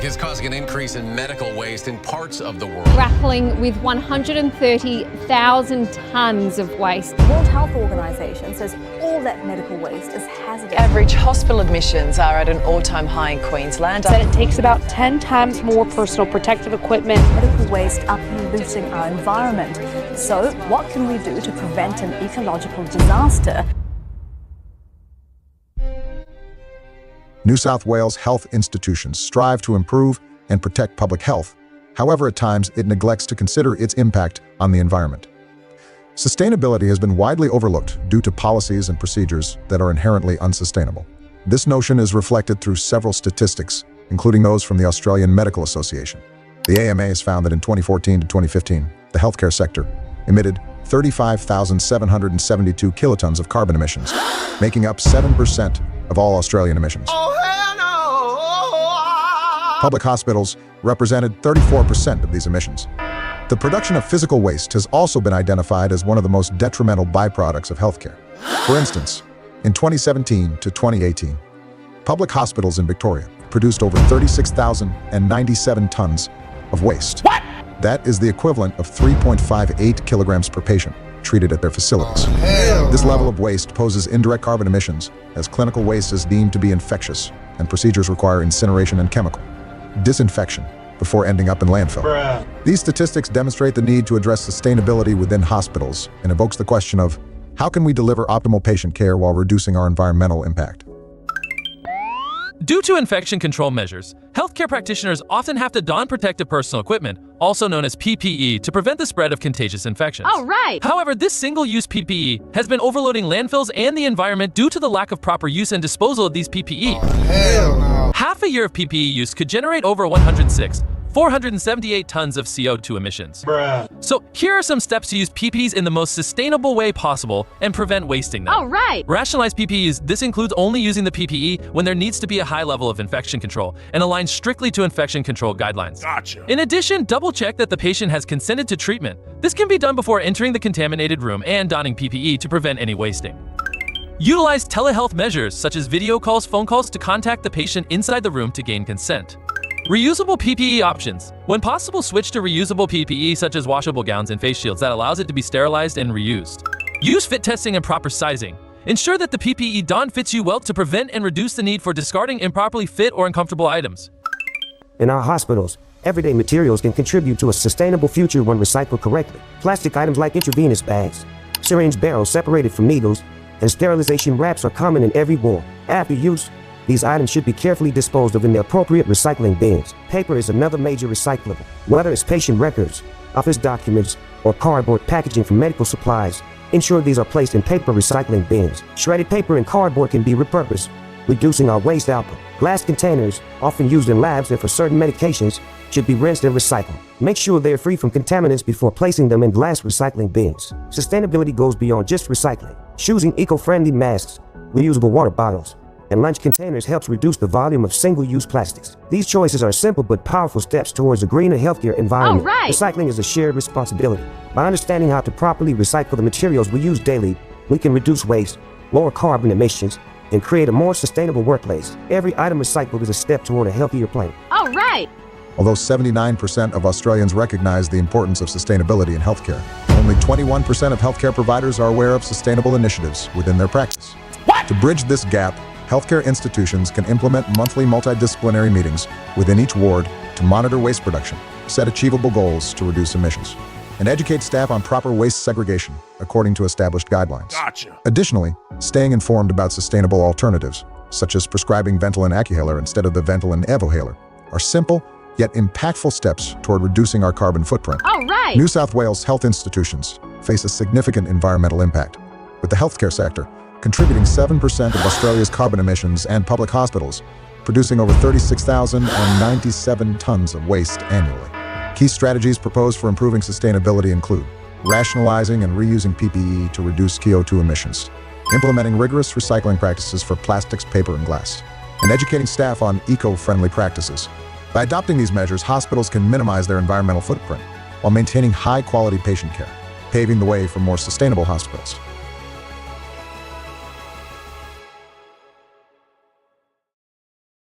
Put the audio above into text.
pandemic is causing an increase in medical waste in parts of the world. Grappling with 130,000 tonnes of waste. The World Health Organization says all that medical waste is hazardous. Average hospital admissions are at an all-time high in Queensland. Said it takes about 10 times more personal protective equipment. Medical waste are polluting our environment. So what can we do to prevent an ecological disaster? New South Wales health institutions strive to improve and protect public health. However, at times it neglects to consider its impact on the environment. Sustainability has been widely overlooked due to policies and procedures that are inherently unsustainable. This notion is reflected through several statistics, including those from the Australian Medical Association. The AMA has found that in 2014 to 2015, the healthcare sector emitted 35,772 kilotons of carbon emissions, making up 7% of all Australian emissions. Public hospitals represented 34% of these emissions. The production of physical waste has also been identified as one of the most detrimental byproducts of healthcare. For instance, in 2017 to 2018, public hospitals in Victoria produced over 36,097 tons of waste. What? That is the equivalent of 3.58 kilograms per patient treated at their facilities. This level of waste poses indirect carbon emissions, as clinical waste is deemed to be infectious, and procedures require incineration and chemical disinfection before ending up in landfill. These statistics demonstrate the need to address sustainability within hospitals and evokes the question of, how can we deliver optimal patient care while reducing our environmental impact? Due to infection control measures, healthcare practitioners often have to don protective personal equipment, also known as PPE, to prevent the spread of contagious infections. Oh, right. However, this single-use PPE has been overloading landfills and the environment due to the lack of proper use and disposal of these PPE. Hell no. Half a year of PPE use could generate over 478 tons of CO2 emissions. So here are some steps to use PPEs in the most sustainable way possible and prevent wasting them. Oh, right. Rationalize PPEs. This includes only using the PPE when there needs to be a high level of infection control and align strictly to infection control guidelines. Gotcha. In addition, double-check that the patient has consented to treatment. This can be done before entering the contaminated room and donning PPE to prevent any wasting. Utilize telehealth measures such as video calls, phone calls to contact the patient inside the room to gain consent. Reusable PPE options. When possible, switch to reusable PPE such as washable gowns and face shields that allows it to be sterilized and reused. Use fit testing and proper sizing. Ensure that the PPE donned fits you well to prevent and reduce the need for discarding improperly fit or uncomfortable items. In our hospitals, everyday materials can contribute to a sustainable future when recycled correctly. Plastic items like intravenous bags, syringe barrels separated from needles, and sterilization wraps are common in every ward. After use, these items should be carefully disposed of in the appropriate recycling bins. Paper is another major recyclable. Whether it's patient records, office documents, or cardboard packaging for medical supplies, ensure these are placed in paper recycling bins. Shredded paper and cardboard can be repurposed, reducing our waste output. Glass containers, often used in labs and for certain medications, should be rinsed and recycled. Make sure they are free from contaminants before placing them in glass recycling bins. Sustainability goes beyond just recycling. Choosing eco-friendly masks, reusable water bottles, and lunch containers helps reduce the volume of single-use plastics. These choices are simple but powerful steps towards a greener, healthier environment. Oh, right. Recycling is a shared responsibility. By understanding how to properly recycle the materials we use daily, we can reduce waste, lower carbon emissions, and create a more sustainable workplace. Every item recycled is a step toward a healthier planet. Oh, right. Although 79% of Australians recognize the importance of sustainability in healthcare, only 21% of healthcare providers are aware of sustainable initiatives within their practice. What? To bridge this gap, healthcare institutions can implement monthly multidisciplinary meetings within each ward to monitor waste production, set achievable goals to reduce emissions, and educate staff on proper waste segregation according to established guidelines. Gotcha. Additionally, staying informed about sustainable alternatives, such as prescribing Ventolin Accuhaler instead of the Ventolin Evohaler, are simple yet impactful steps toward reducing our carbon footprint. Oh, right. New South Wales health institutions face a significant environmental impact, with the healthcare sector contributing 7% of Australia's carbon emissions and public hospitals producing over 36,097 tons of waste annually. Key strategies proposed for improving sustainability include rationalizing and reusing PPE to reduce CO2 emissions, implementing rigorous recycling practices for plastics, paper, and glass, and educating staff on eco-friendly practices. By adopting these measures, hospitals can minimize their environmental footprint while maintaining high-quality patient care, paving the way for more sustainable hospitals.